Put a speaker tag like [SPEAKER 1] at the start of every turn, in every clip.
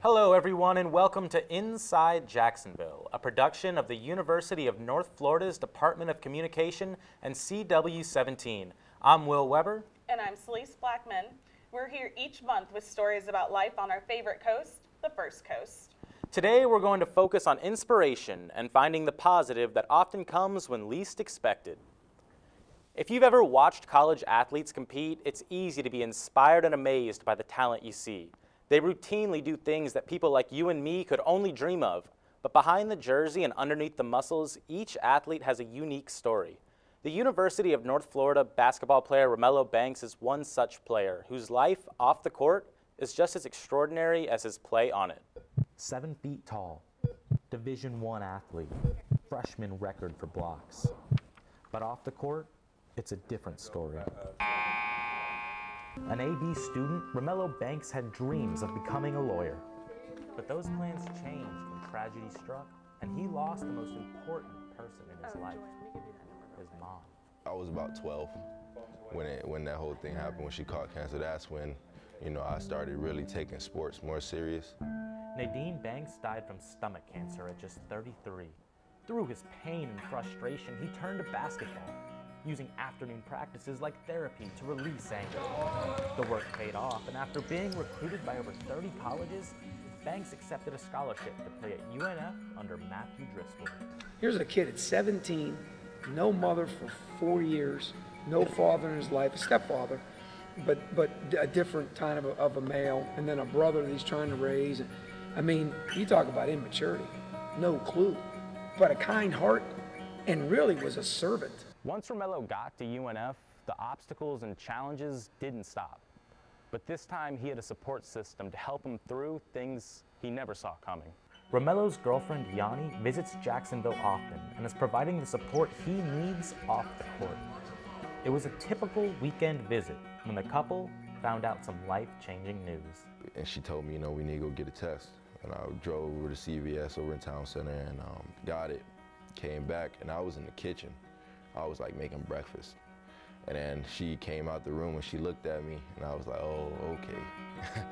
[SPEAKER 1] Hello everyone and welcome to Inside Jacksonville, a production of the University of North Florida's Department of Communication and CW17. I'm Will Weber.
[SPEAKER 2] And I'm Celeste Blackman. We're here each month with stories about life on our favorite coast, the First Coast.
[SPEAKER 1] Today we're going to focus on inspiration and finding the positive that often comes when least expected. If you've ever watched college athletes compete, it's easy to be inspired and amazed by the talent you see. They routinely do things that people like you and me could only dream of. But behind the jersey and underneath the muscles, each athlete has a unique story. The University of North Florida basketball player Romello Banks is one such player whose life off the court is just as extraordinary as his play on it.
[SPEAKER 3] 7 feet tall, Division I athlete, freshman record for blocks. But off the court, it's a different story. An AB student, Romello Banks had dreams of becoming a lawyer. But those plans changed when tragedy struck, and he lost the most important person in his life, his mom.
[SPEAKER 4] I was about 12 when that whole thing happened, when she caught cancer. That's when, I started really taking sports more serious.
[SPEAKER 3] Nadine Banks died from stomach cancer at just 33. Through his pain and frustration, he turned to basketball, using afternoon practices like therapy to release anger. The work paid off, and after being recruited by over 30 colleges, Banks accepted a scholarship to play at UNF under Matthew Driscoll.
[SPEAKER 5] Here's a kid at 17, no mother for 4 years, no father in his life, a stepfather, but a different kind of a male, and then a brother that he's trying to raise. I mean, you talk about immaturity, no clue, but a kind heart, and really was a servant.
[SPEAKER 1] Once Romello got to UNF, the obstacles and challenges didn't stop. But this time he had a support system to help him through things he never saw coming.
[SPEAKER 3] Romello's girlfriend Yanni visits Jacksonville often and is providing the support he needs off the court. It was a typical weekend visit when the couple found out some life-changing news.
[SPEAKER 4] And she told me, we need to go get a test. And I drove over to CVS over in Town Center and got it. Came back and I was in the kitchen. I was like making breakfast. And then she came out the room and she looked at me and I was like, oh, okay,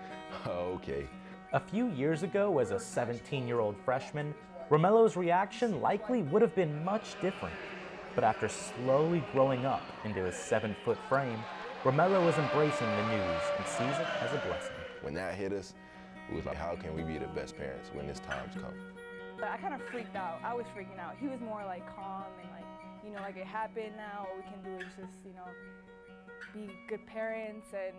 [SPEAKER 4] okay.
[SPEAKER 3] A few years ago, as a 17-year-old freshman, Romello's reaction likely would have been much different. But after slowly growing up into his 7-foot frame, Romello is embracing the news and sees it as a blessing.
[SPEAKER 4] When that hit us, it was like, how can we be the best parents when this time's come?
[SPEAKER 6] But I kind of freaked out. I was freaking out. He was more like calm and like, like it happened now. All we can do is just, be good parents and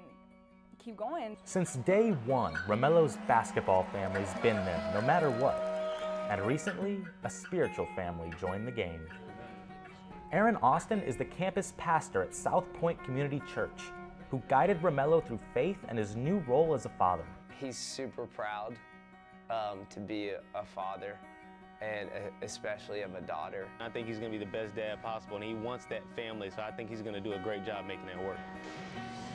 [SPEAKER 6] keep going.
[SPEAKER 3] Since day one, Romello's basketball family's been there, no matter what. And recently, a spiritual family joined the game. Aaron Austin is the campus pastor at South Point Community Church, who guided Romello through faith and his new role as a father.
[SPEAKER 7] He's super proud to be a father, and especially of a daughter.
[SPEAKER 8] I think he's going to be the best dad possible, and he wants that family, so I think he's going to do a great job making that work.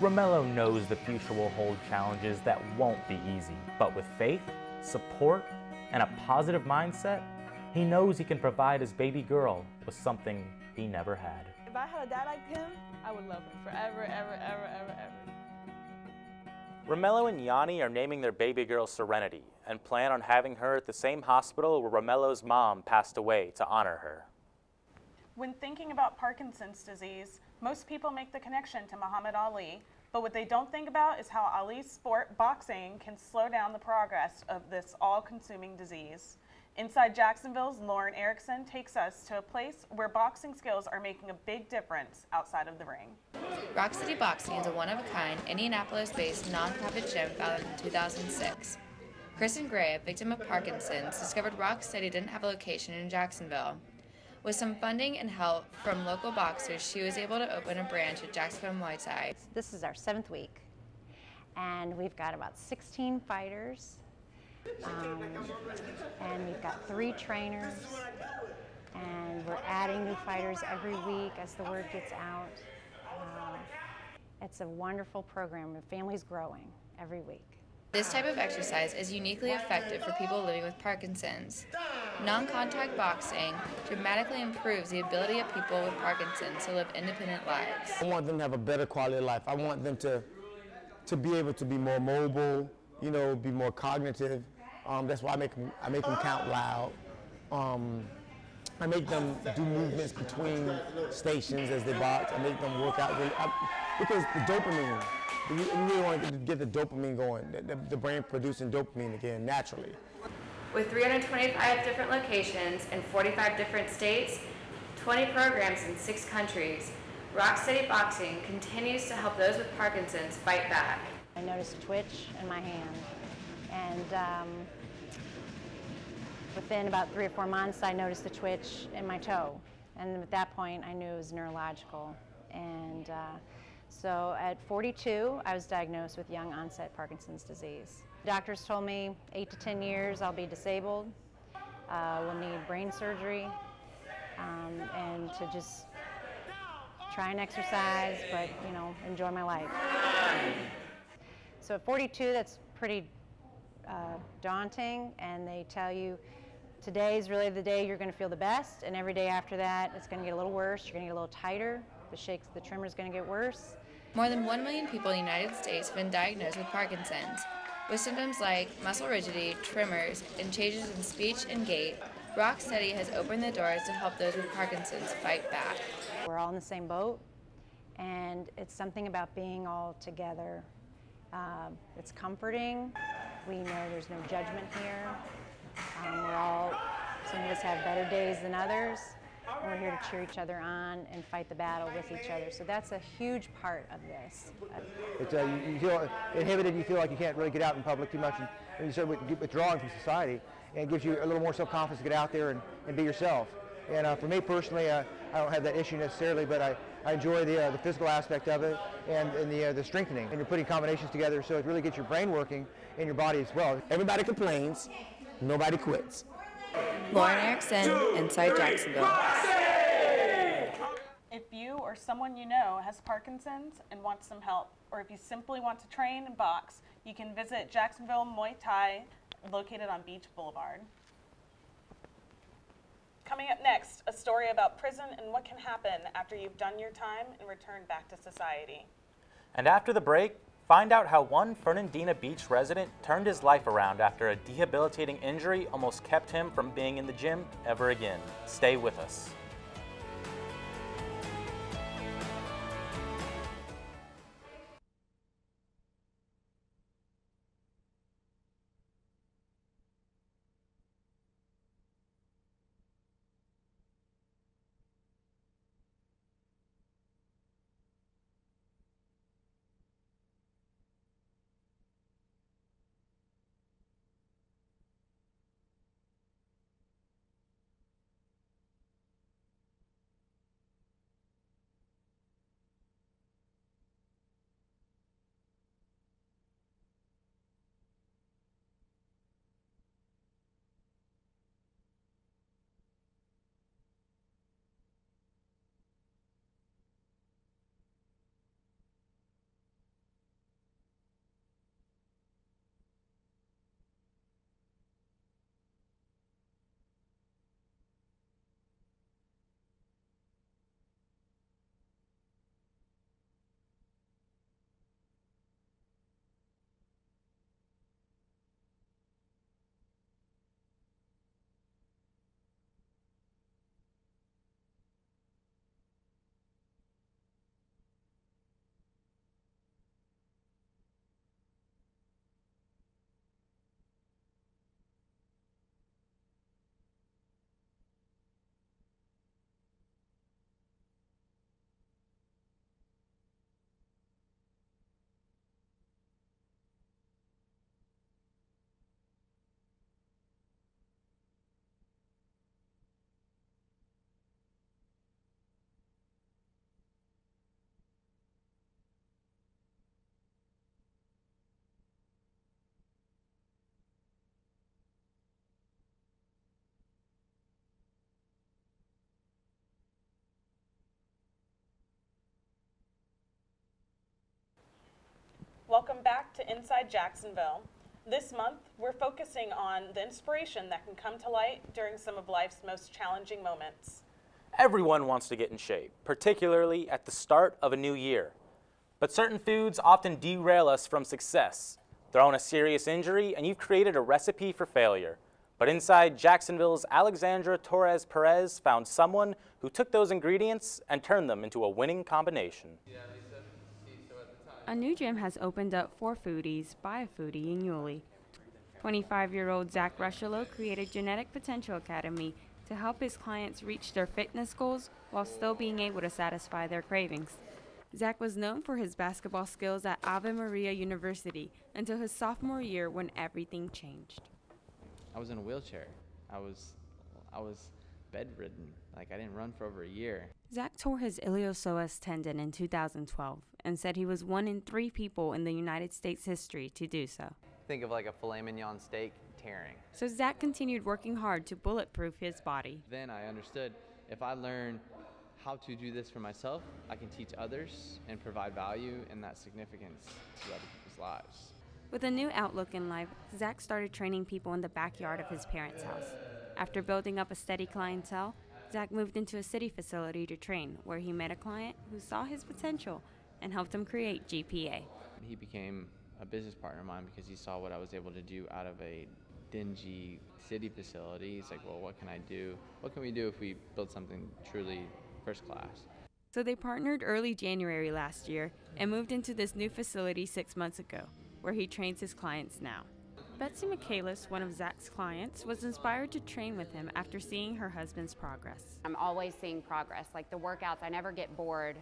[SPEAKER 3] Romello knows the future will hold challenges that won't be easy, but with faith, support, and a positive mindset, he knows he can provide his baby girl with something he never had.
[SPEAKER 6] If I had a dad like him, I would love him forever, ever, ever, ever, ever.
[SPEAKER 1] Romello and Yanni are naming their baby girl Serenity and plan on having her at the same hospital where Romello's mom passed away to honor her.
[SPEAKER 2] When thinking about Parkinson's disease, most people make the connection to Muhammad Ali, but what they don't think about is how Ali's sport, boxing, can slow down the progress of this all-consuming disease. Inside Jacksonville's Lauren Erickson takes us to a place where boxing skills are making a big difference outside of the ring.
[SPEAKER 9] Rock City Boxing is a one-of-a-kind, Indianapolis-based nonprofit gym founded in 2006. Kristen Gray, a victim of Parkinson's, discovered Rock City didn't have a location in Jacksonville. With some funding and help from local boxers, she was able to open a branch at Jacksonville Muay Thai.
[SPEAKER 10] This is our 7th week, and we've got about 16 fighters. And we've got 3 trainers, and we're adding new fighters every week as the word gets out. It's a wonderful program. The family's growing every week.
[SPEAKER 9] This type of exercise is uniquely effective for people living with Parkinson's. Non-contact boxing dramatically improves the ability of people with Parkinson's to live independent lives.
[SPEAKER 11] I want them to have a better quality of life. I want them to be able to be more mobile, be more cognitive, That's why I make them count loud. I make them do movements between stations as they box. I make them work out because the dopamine. We really want to get the dopamine going. The brain producing dopamine again naturally.
[SPEAKER 9] With 325 different locations in 45 different states, 20 programs in 6 countries, Rock Steady Boxing continues to help those with Parkinson's fight back.
[SPEAKER 10] I noticed a twitch in my hand, and within about 3 or 4 months, I noticed the twitch in my toe, and at that point, I knew it was neurological. And so at 42, I was diagnosed with young onset Parkinson's disease. Doctors told me 8 to 10 years I'll be disabled, will need brain surgery, and to just try and exercise, but enjoy my life. So at 42, that's pretty daunting, and they tell you today is really the day you're going to feel the best, and every day after that it's going to get a little worse. You're going to get a little tighter. The tremor is going to get worse.
[SPEAKER 9] More than 1 million people in the United States have been diagnosed with Parkinson's. With symptoms like muscle rigidity, tremors, and changes in speech and gait, Rock Steady has opened the doors to help those with Parkinson's fight back.
[SPEAKER 10] We're all in the same boat, and it's something about being all together. It's comforting. We know there's no judgment here. Some of us have better days than others, and we're here to cheer each other on and fight the battle with each other. So that's a huge part of this.
[SPEAKER 12] You feel inhibited, you feel like you can't really get out in public too much, and you start withdrawing from society, and it gives you a little more self-confidence to get out there and be yourself. And for me personally, I don't have that issue necessarily, but I enjoy the physical aspect of it and the strengthening. And you're putting combinations together, so it really gets your brain working and your body as well.
[SPEAKER 11] Everybody complains, nobody quits.
[SPEAKER 9] Lauren Erickson, Inside Jacksonville.
[SPEAKER 2] If you or someone you know has Parkinson's and wants some help, or if you simply want to train and box, you can visit Jacksonville Muay Thai, located on Beach Boulevard. Coming up next, a story about prison and what can happen after you've done your time and returned back to society.
[SPEAKER 1] And after the break, find out how one Fernandina Beach resident turned his life around after a debilitating injury almost kept him from being in the gym ever again. Stay with us.
[SPEAKER 2] Welcome back to Inside Jacksonville. This month, we're focusing on the inspiration that can come to light during some of life's most challenging moments.
[SPEAKER 1] Everyone wants to get in shape, particularly at the start of a new year. But certain foods often derail us from success. Throw in a serious injury, and you've created a recipe for failure. But inside Jacksonville's Alexandra Torres Perez found someone who took those ingredients and turned them into a winning combination.
[SPEAKER 13] A new gym has opened up for foodies by a foodie in Yulee. 25-year-old Zach Rushelo created Genetic Potential Academy to help his clients reach their fitness goals while still being able to satisfy their cravings. Zach was known for his basketball skills at Ave Maria University until his sophomore year when everything changed.
[SPEAKER 14] I was in a wheelchair. I was bedridden. Like, I didn't run for over a year.
[SPEAKER 13] Zach tore his iliopsoas tendon in 2012 and said he was 1 in 3 people in the United States history to do so.
[SPEAKER 15] Think of like a filet mignon steak tearing.
[SPEAKER 13] So Zach continued working hard to bulletproof his body.
[SPEAKER 14] Then I understood if I learn how to do this for myself, I can teach others and provide value and that significance to other people's lives.
[SPEAKER 13] With a new outlook in life, Zach started training people in the backyard of his parents' house. After building up a steady clientele, Zach moved into a city facility to train, where he met a client who saw his potential and helped him create GPA.
[SPEAKER 14] He became a business partner of mine because he saw what I was able to do out of a dingy city facility. He's like, well, what can I do? What can we do if we build something truly first class?
[SPEAKER 13] So they partnered early January last year and moved into this new facility 6 months ago, where he trains his clients now. Betsy Michaelis, one of Zach's clients, was inspired to train with him after seeing her husband's progress.
[SPEAKER 16] I'm always seeing progress. Like the workouts, I never get bored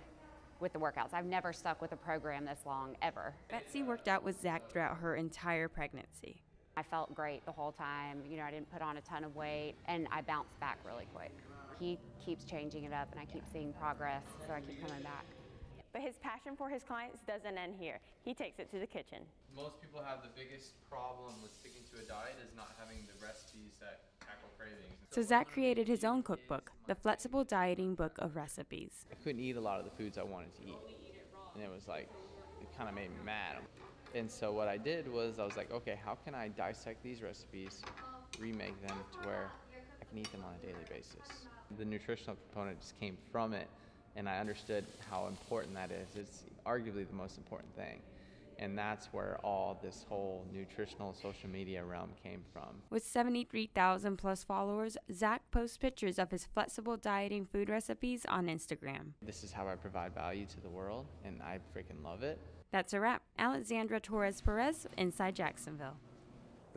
[SPEAKER 16] with the workouts. I've never stuck with a program this long, ever.
[SPEAKER 13] Betsy worked out with Zach throughout her entire pregnancy.
[SPEAKER 16] I felt great the whole time. You know, I didn't put on a ton of weight, and I bounced back really quick. He keeps changing it up, and I keep seeing progress, so I keep coming back.
[SPEAKER 13] But his passion for his clients doesn't end here. He takes it to the kitchen.
[SPEAKER 14] Most people have the biggest problem with sticking to a diet is not having the recipes that tackle cravings.
[SPEAKER 13] So Zach created his own cookbook, the Flexible Dieting Book of Recipes.
[SPEAKER 14] I couldn't eat a lot of the foods I wanted to eat, and it was like, it kind of made me mad. And so what I did was I was like, okay, how can I dissect these recipes, remake them to where I can eat them on a daily basis? The nutritional component just came from it, and I understood how important that is. It's arguably the most important thing. And that's where all this whole nutritional social media realm came from.
[SPEAKER 13] With 73,000 plus followers, Zach posts pictures of his flexible dieting food recipes on Instagram.
[SPEAKER 14] This is how I provide value to the world, and I freaking love it.
[SPEAKER 13] That's a wrap. Alexandra Torres Perez, Inside Jacksonville.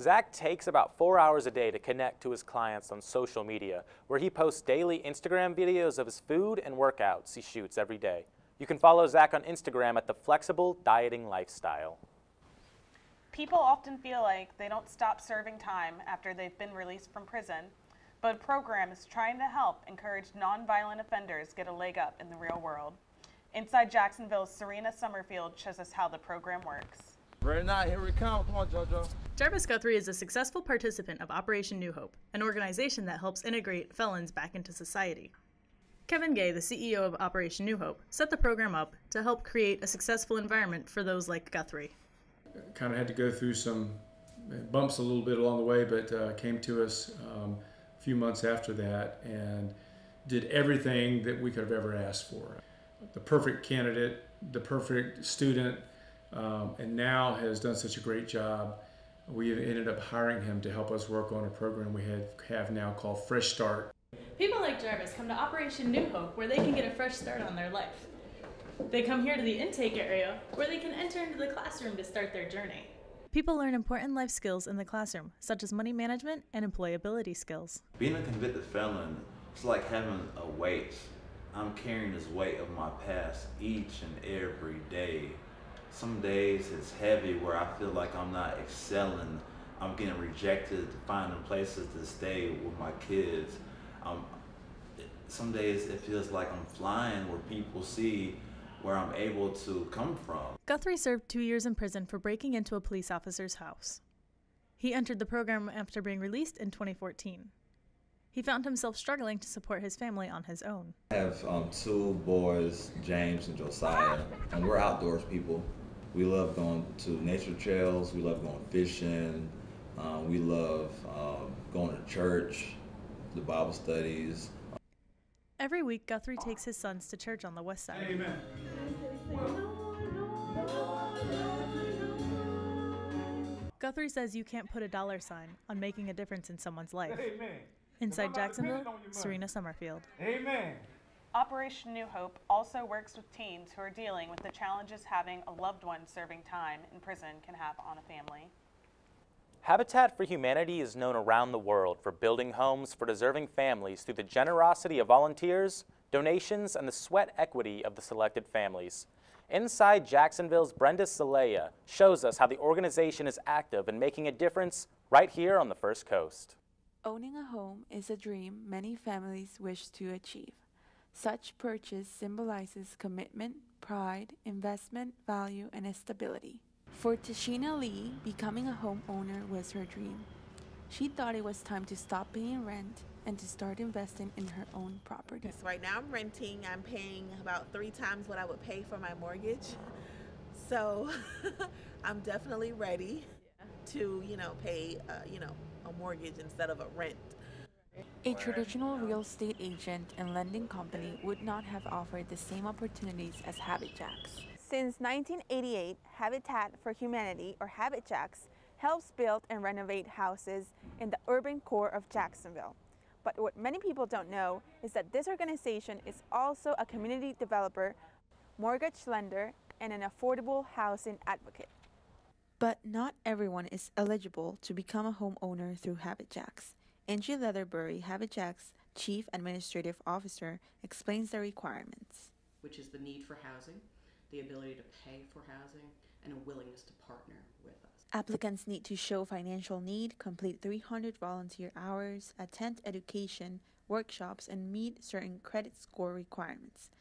[SPEAKER 1] Zach takes about 4 hours a day to connect to his clients on social media, where he posts daily Instagram videos of his food and workouts he shoots every day. You can follow Zach on Instagram at The Flexible Dieting Lifestyle.
[SPEAKER 2] People often feel like they don't stop serving time after they've been released from prison, but a program is trying to help encourage nonviolent offenders get a leg up in the real world. Inside Jacksonville's Serena Summerfield shows us how the program works.
[SPEAKER 17] Ready now, here we come. Come on, JoJo.
[SPEAKER 18] Jarvis Guthrie is a successful participant of Operation New Hope, an organization that helps integrate felons back into society. Kevin Gay, the CEO of Operation New Hope, set the program up to help create a successful environment for those like Guthrie.
[SPEAKER 19] Kind of had to go through some bumps a little bit along the way, but came to us a few months after that and did everything that we could have ever asked for. The perfect candidate, the perfect student, and now has done such a great job. We ended up hiring him to help us work on a program we have now called Fresh Start.
[SPEAKER 18] People like Jarvis come to Operation New Hope where they can get a fresh start on their life. They come here to the intake area where they can enter into the classroom to start their journey. People learn important life skills in the classroom, such as money management and employability skills.
[SPEAKER 20] Being a convicted felon, it's like having a weight. I'm carrying this weight of my past each and every day. Some days it's heavy where I feel like I'm not excelling. I'm getting rejected, finding places to stay with my kids. Some days it feels like I'm flying where people see where I'm able to come from.
[SPEAKER 18] Guthrie served 2 years in prison for breaking into a police officer's house. He entered the program after being released in 2014. He found himself struggling to support his family on his own.
[SPEAKER 21] I have 2 boys, James and Josiah, and we're outdoors people. We love going to nature trails, we love going fishing, we love going to church, the Bible studies.
[SPEAKER 18] Every week, Guthrie takes his sons to church on the west side.
[SPEAKER 19] Amen.
[SPEAKER 18] Guthrie says you can't put a dollar sign on making a difference in someone's life.
[SPEAKER 17] Amen.
[SPEAKER 18] Inside Jacksonville,
[SPEAKER 17] on your money.
[SPEAKER 18] Serena Summerfield.
[SPEAKER 17] Amen.
[SPEAKER 2] Operation New Hope also works with teens who are dealing with the challenges having a loved one serving time in prison can have on a family.
[SPEAKER 1] Habitat for Humanity is known around the world for building homes for deserving families through the generosity of volunteers, donations, and the sweat equity of the selected families. Inside Jacksonville's Brenda Celaya shows us how the organization is active in making a difference right here on the First Coast.
[SPEAKER 5] Owning a home is a dream many families wish to achieve. Such purchase symbolizes commitment, pride, investment, value, and stability. For Tashina Lee, becoming a homeowner was her dream. She thought it was time to stop paying rent and to start investing in her own property.
[SPEAKER 22] Right now I'm renting. I'm paying about 3 times what I would pay for my mortgage. So I'm definitely ready to, pay, a mortgage instead of a rent.
[SPEAKER 5] A traditional real estate agent and lending company would not have offered the same opportunities as Habit Jacks.
[SPEAKER 6] Since 1988, Habitat for Humanity, or Habit Jacks, helps build and renovate houses in the urban core of Jacksonville. But what many people don't know is that this organization is also a community developer, mortgage lender, and an affordable housing advocate.
[SPEAKER 5] But not everyone is eligible to become a homeowner through Habit Jacks. Angie Leatherbury, Habit Jacks' Chief Administrative Officer, explains the requirements.
[SPEAKER 23] Which is the need for housing, the ability to pay for housing, and a willingness to partner with us.
[SPEAKER 5] Applicants need to show financial need, complete 300 volunteer hours, attend education, workshops, and meet certain credit score requirements.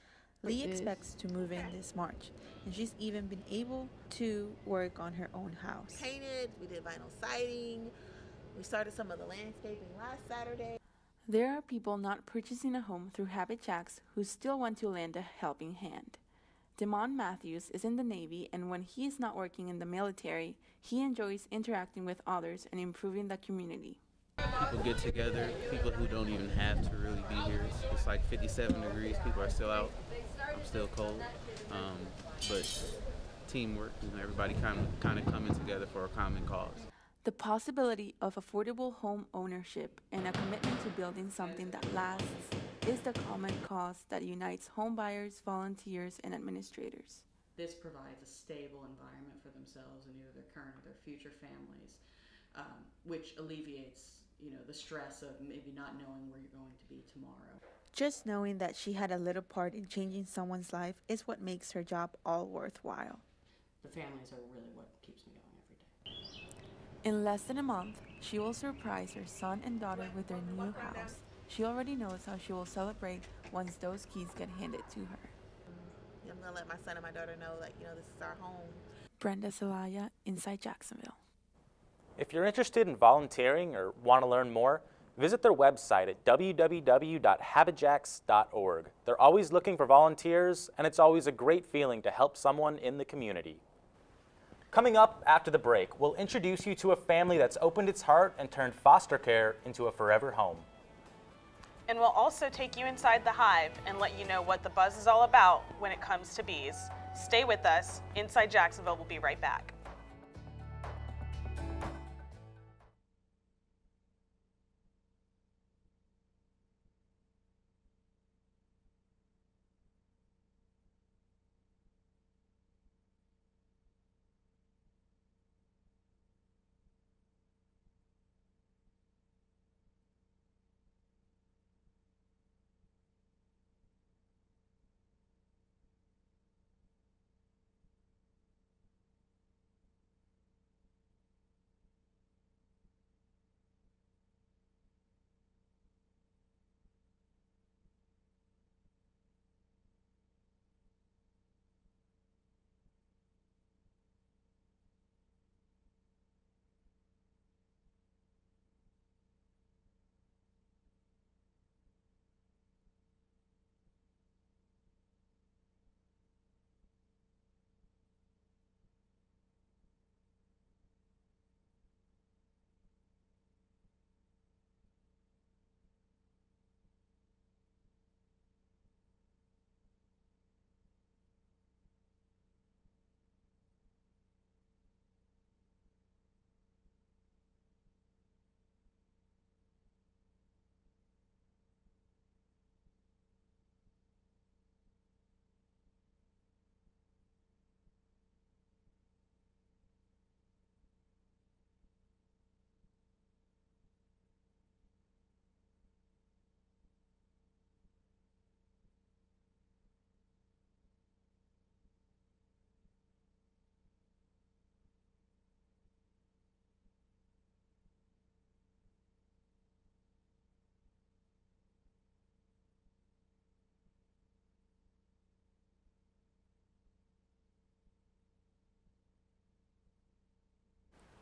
[SPEAKER 5] Lee expects to move in this March, and she's even been able to work on her own house.
[SPEAKER 22] Painted, we did vinyl siding, we started some of the landscaping last Saturday.
[SPEAKER 5] There are people not purchasing a home through Habit Jacks who still want to lend a helping hand. Demond Matthews is in the Navy, and when he is not working in the military, he enjoys interacting with others and improving the community.
[SPEAKER 24] People get together, people who don't even have to really be here. It's like 57 degrees, people are still out. I'm still cold, but teamwork, everybody kind of coming together for a common cause.
[SPEAKER 5] The possibility of affordable home ownership and a commitment to building something that lasts is the common cause that unites home buyers, volunteers, and administrators.
[SPEAKER 23] This provides a stable environment for themselves and either their current or their future families, which alleviates, the stress of maybe not knowing where you're going to be tomorrow.
[SPEAKER 5] Just knowing that she had a little part in changing someone's life is what makes her job all worthwhile.
[SPEAKER 23] The families are really what keeps me going every day.
[SPEAKER 5] In less than a month, she will surprise her son and daughter with their new house. She already knows how she will celebrate once those keys get handed to her.
[SPEAKER 22] I'm going to let my son and my daughter know, this is our home.
[SPEAKER 5] Brenda Celaya, Inside Jacksonville.
[SPEAKER 1] If you're interested in volunteering or want to learn more, visit their website at www.habitjacks.org. They're always looking for volunteers, and it's always a great feeling to help someone in the community. Coming up after the break, we'll introduce you to a family that's opened its heart and turned foster care into a forever home.
[SPEAKER 2] And we'll also take you inside the hive and let you know what the buzz is all about when it comes to bees. Stay with us. Inside Jacksonville will be right back.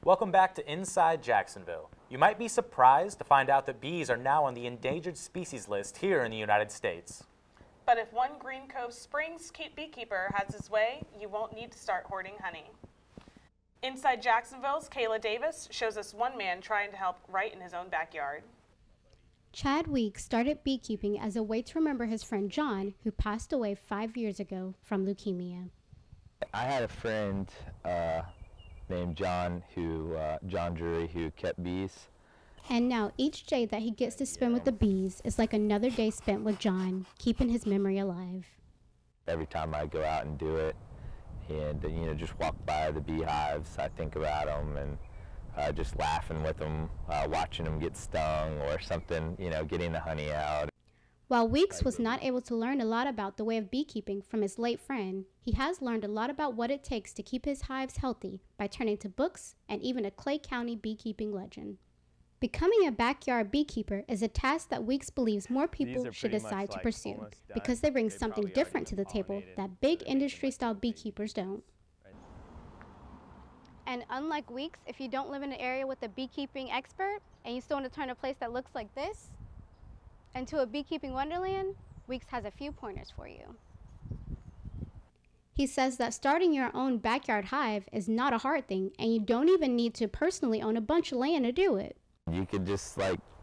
[SPEAKER 1] Welcome back to Inside Jacksonville. You might be surprised to find out that bees are now on the endangered species list here in the United States.
[SPEAKER 2] But if one Green Cove Springs beekeeper has his way, you won't need to start hoarding honey. Inside Jacksonville's Kayla Davis shows us one man trying to help right in his own backyard.
[SPEAKER 3] Chad Weeks started beekeeping as a way to remember his friend John, who passed away 5 years ago from leukemia.
[SPEAKER 4] I had a friend named John, John Drury, who kept bees.
[SPEAKER 3] And now each day that he gets to spend with the bees is like another day spent with John, keeping his memory alive.
[SPEAKER 4] Every time I go out and do it, and just walk by the beehives, I think about them and just laughing with them, watching them get stung or something, getting the honey out.
[SPEAKER 3] While Weeks was not able to learn a lot about the way of beekeeping from his late friend, he has learned a lot about what it takes to keep his hives healthy by turning to books and even a Clay County beekeeping legend. Becoming a backyard beekeeper is a task that Weeks believes more people should decide to pursue because they bring something different to the table that big industry-style beekeepers don't. And unlike Weeks, if you don't live in an area with a beekeeping expert and you still want to turn a place that looks like this into a beekeeping wonderland, Weeks has a few pointers for you. He says that starting your own backyard hive is not a hard thing, and you don't even need to personally own a bunch of land to do it.
[SPEAKER 4] You could just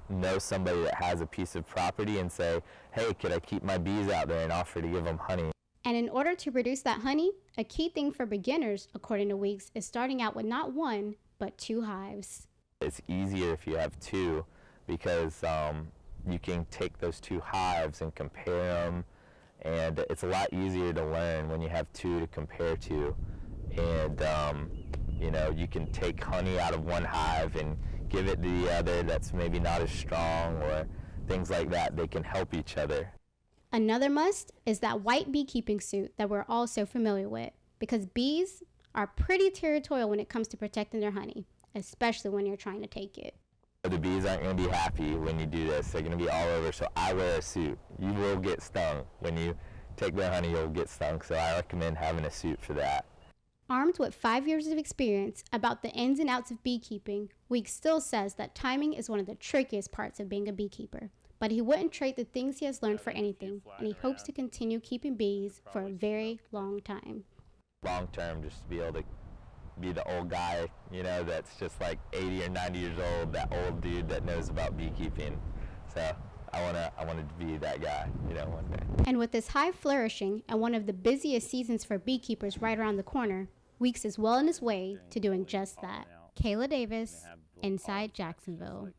[SPEAKER 4] know somebody that has a piece of property and say, hey, could I keep my bees out there, and offer to give them honey.
[SPEAKER 3] And in order to produce that honey, a key thing for beginners, according to Weeks, is starting out with not one, but 2 hives.
[SPEAKER 4] It's easier if you have 2 because you can take those 2 hives and compare them, and it's a lot easier to learn when you have 2 to compare to. And you can take honey out of one hive and give it to the other that's maybe not as strong, or things like that. They can help each other.
[SPEAKER 3] Another must is that white beekeeping suit that we're all so familiar with, because bees are pretty territorial when it comes to protecting their honey, especially when you're trying to take it.
[SPEAKER 4] The bees aren't going to be happy when you do this. They're going to be all over, so I wear a suit. You will get stung. When you take their honey, you'll get stung, so I recommend having a suit for that.
[SPEAKER 3] Armed with 5 years of experience about the ins and outs of beekeeping, Weeks still says that timing is one of the trickiest parts of being a beekeeper. But he wouldn't trade the things he has learned for anything, and he hopes to continue keeping bees for a very long time.
[SPEAKER 4] Long term, just to be able to be the old guy, that's just like 80 or 90 years old, that old dude that knows about beekeeping. So I wanted to be that guy, one day.
[SPEAKER 3] And with this hive flourishing and one of the busiest seasons for beekeepers right around the corner, Weeks is well on his way to doing just that. Kayla Davis, Inside Jacksonville.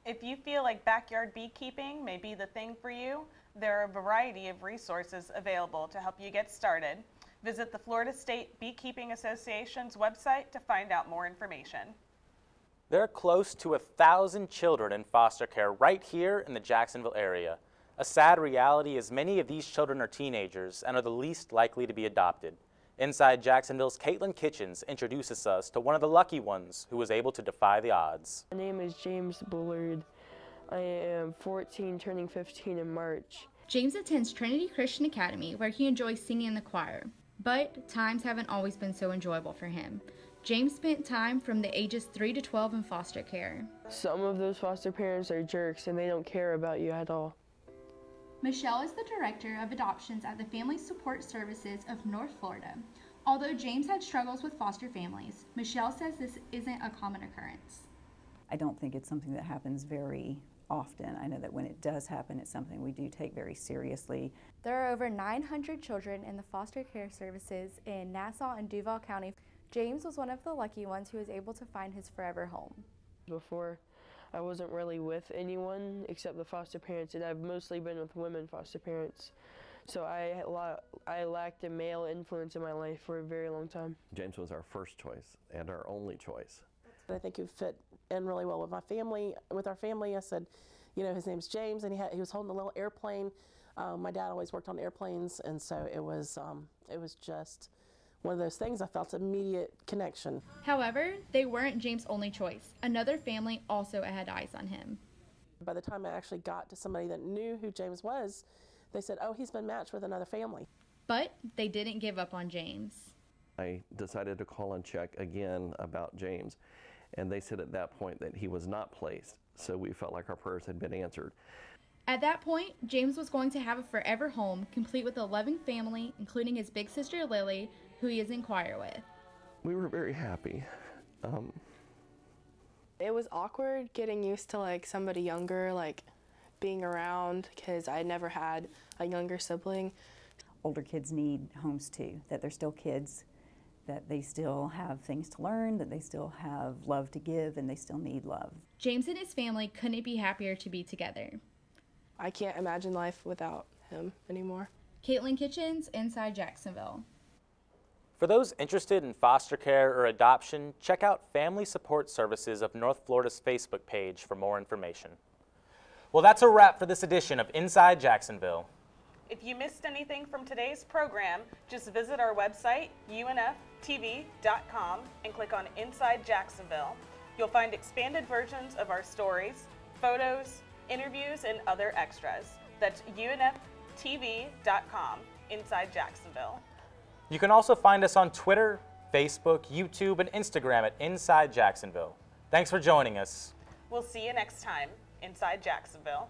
[SPEAKER 2] If you feel like backyard beekeeping may be the thing for you, there are a variety of resources available to help you get started. Visit the Florida State Beekeeping Association's website to find out more information.
[SPEAKER 1] There are close to 1,000 children in foster care right here in the Jacksonville area. A sad reality is many of these children are teenagers and are the least likely to be adopted. Inside Jacksonville's Caitlin Kitchens introduces us to one of the lucky ones who was able to defy the odds.
[SPEAKER 7] My name is James Bullard. I am 14, turning 15 in March.
[SPEAKER 8] James attends Trinity Christian Academy, where he enjoys singing in the choir. But times haven't always been so enjoyable for him. James spent time from the ages 3 to 12 in foster care.
[SPEAKER 7] Some of those foster parents are jerks and they don't care about you at all.
[SPEAKER 8] Michelle is the Director of Adoptions at the Family Support Services of North Florida. Although James had struggles with foster families, Michelle says this isn't a common occurrence.
[SPEAKER 25] I don't think it's something that happens very often. I know that when it does happen, it's something we do take very seriously.
[SPEAKER 8] There are over 900 children in the foster care services in Nassau and Duval County. James was one of the lucky ones who was able to find his forever home.
[SPEAKER 7] Before, I wasn't really with anyone except the foster parents, and I've mostly been with women foster parents. So I lacked a male influence in my life for a very long time.
[SPEAKER 26] James was our first choice and our only choice.
[SPEAKER 27] I think he fit in really well with my family. With our family, I said, his name's James, and he was holding a little airplane. My dad always worked on airplanes, and so it was just one of those things. I felt immediate connection.
[SPEAKER 8] However, they weren't James' only choice. Another family also had eyes on him.
[SPEAKER 27] By the time I actually got to somebody that knew who James was, they said, oh, he's been matched with another family.
[SPEAKER 8] But they didn't give up on James.
[SPEAKER 26] I decided to call and check again about James, and they said at that point that he was not placed, so we felt like our prayers had been answered.
[SPEAKER 8] At that point, James was going to have a forever home, complete with a loving family, including his big sister Lily, who he is in choir with.
[SPEAKER 26] We were very happy.
[SPEAKER 9] It was awkward getting used to like somebody younger, like being around, because I never had a younger sibling.
[SPEAKER 25] Older kids need homes too, that they're still kids, that they still have things to learn, that they still have love to give, and they still need love.
[SPEAKER 8] James and his family couldn't be happier to be together.
[SPEAKER 9] I can't imagine life without him anymore.
[SPEAKER 8] Caitlin Kitchens, Inside Jacksonville.
[SPEAKER 1] For those interested in foster care or adoption, check out Family Support Services of North Florida's Facebook page for more information. Well, that's a wrap for this edition of Inside Jacksonville.
[SPEAKER 2] If you missed anything from today's program, just visit our website, unftv.com, and click on Inside Jacksonville. You'll find expanded versions of our stories, photos, interviews, and other extras. That's unftv.com, Inside Jacksonville.
[SPEAKER 1] You can also find us on Twitter, Facebook, YouTube, and Instagram at Inside Jacksonville. Thanks for joining us.
[SPEAKER 2] We'll see you next time, Inside Jacksonville.